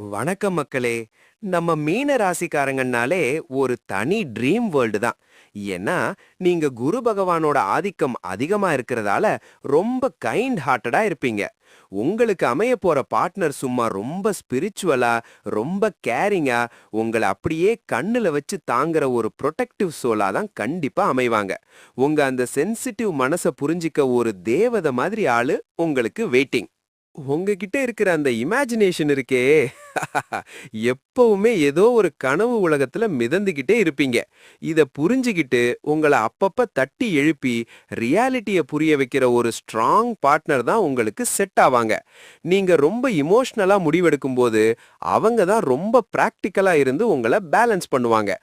வணக்கம் மக்களே. நம்ம மீன ராசிக்காரங்கனாலே ஒரு தனி ட்ரீம் வேர்ல்டு தான். ஏன்னா நீங்க குரு பகவானோட ஆதிக்கம் அதிகமா இருக்கிறதால ரொம்ப கைண்ட் ஹார்ட்டடா இருப்பீங்க. உங்களுக்கு அமைய போற பார்ட்னர் சும்மா ரொம்ப ஸ்பிரிச்சுவலா, ரொம்ப கேரிங்கா, உங்களை அப்படியே கண்ணுல வச்சு தாங்குற ஒரு ப்ரொடெக்டிவ் சோலா தான் கண்டிப்பா அமைவாங்க. உங்க அந்த சென்சிட்டிவ் மனச புரிஞ்சிக்க ஒரு தேவதை மாதிரி ஆளு உங்களுக்கு வெயிட்டிங். உங்ககிட்ட இருக்கிற அந்த இமேஜினேஷன் இருக்கே, எப்பவுமே ஏதோ ஒரு கனவு உலகத்துல மிதந்துகிட்டே இருப்பீங்க. இத புரிஞ்சுகிட்டு உங்கள அப்பப்ப தட்டி எழுப்பி ரியாலிட்டிய புரிய வைக்கிற ஒரு ஸ்ட்ராங் பார்ட்னர் தான் உங்களுக்கு செட் ஆவாங்க. நீங்க ரொம்ப இமோஷனலா முடிவெடுக்கும் போது அவங்க தான் ரொம்ப பிராக்டிக்கலா இருந்து உங்கள பேலன்ஸ் பண்ணுவாங்க.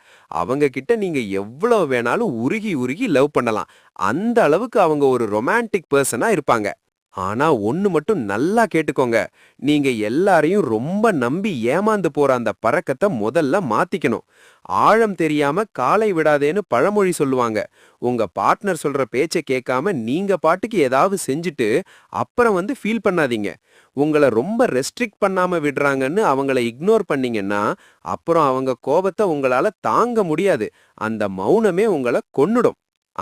அவங்க கிட்ட நீங்க எவ்வளவு வேணாலும் உருகி உருகி லவ் பண்ணலாம். அந்த அளவுக்கு அவங்க ஒரு ரொமான்டிக் பர்சனா இருப்பாங்க. ஆனா ஒண்ணு மட்டும் நல்லா கேட்டுக்கோங்க. நீங்க எல்லாரையும் ரொம்ப நம்பி ஏமாந்து போற அந்த பழக்கத்த முதல்ல மாத்திக்கணும். ஆழம் தெரியாம காலை விடாதேன்னு பழமொழி சொல்லுவாங்க. உங்க பார்ட்னர் சொல்ற பேச்ச கேட்காம நீங்க பாட்டுக்கு ஏதாவது செஞ்சுட்டு அப்புறம் ஃபீல் பண்ணாதீங்க. உங்கள ரொம்ப ரெஸ்ட்ரிக்ட் பண்ணாம விடுறாங்கன்னு அவங்கள இக்னோர் பண்ணீங்கன்னா, அப்புறம் அவங்க கோபத்த உங்களால தாங்க முடியாது. அந்த மௌனமே உங்கள கொன்னுடும்.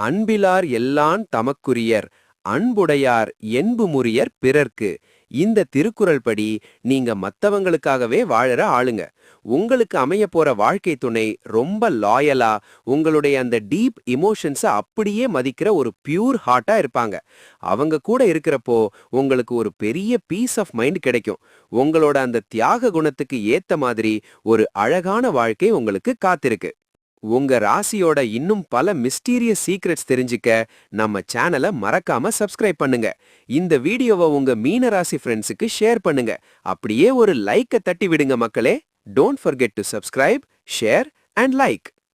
அன்பிலார் எல்லான் தமக்குரியர், அன்புடையார் என்புமுரியர் பிறர்க்கு. இந்த திருக்குறள் படி நீங்க மத்தவங்களுக்காகவே வாழற ஆளுங்க. உங்களுக்கு அமைய போற வாழ்க்கை துணை ரொம்ப லாயலா, உங்களுடைய அந்த டீப் இமோஷன்ஸ அப்படியே மதிக்கிற ஒரு பியூர் ஹார்ட்டா இருப்பாங்க. அவங்க கூட இருக்கிறப்போ உங்களுக்கு ஒரு பெரிய பீஸ் ஆஃப் மைண்ட் கிடைக்கும். உங்களோட அந்த தியாக குணத்துக்கு ஏத்த மாதிரி ஒரு அழகான வாழ்க்கை உங்களுக்கு காத்திருக்கு. உங்க ராசியோட இன்னும் பல மிஸ்டீரியஸ் சீக்ரெட்ஸ் தெரிஞ்சுக்க நம்ம சேனலை மறக்காம சப்ஸ்கிரைப் பண்ணுங்க. இந்த வீடியோவை உங்க மீன ராசி ஃப்ரெண்ட்ஸுக்கு ஷேர் பண்ணுங்க. அப்படியே ஒரு லைக்க தட்டி விடுங்க மக்களே. Don't forget to subscribe, share and like.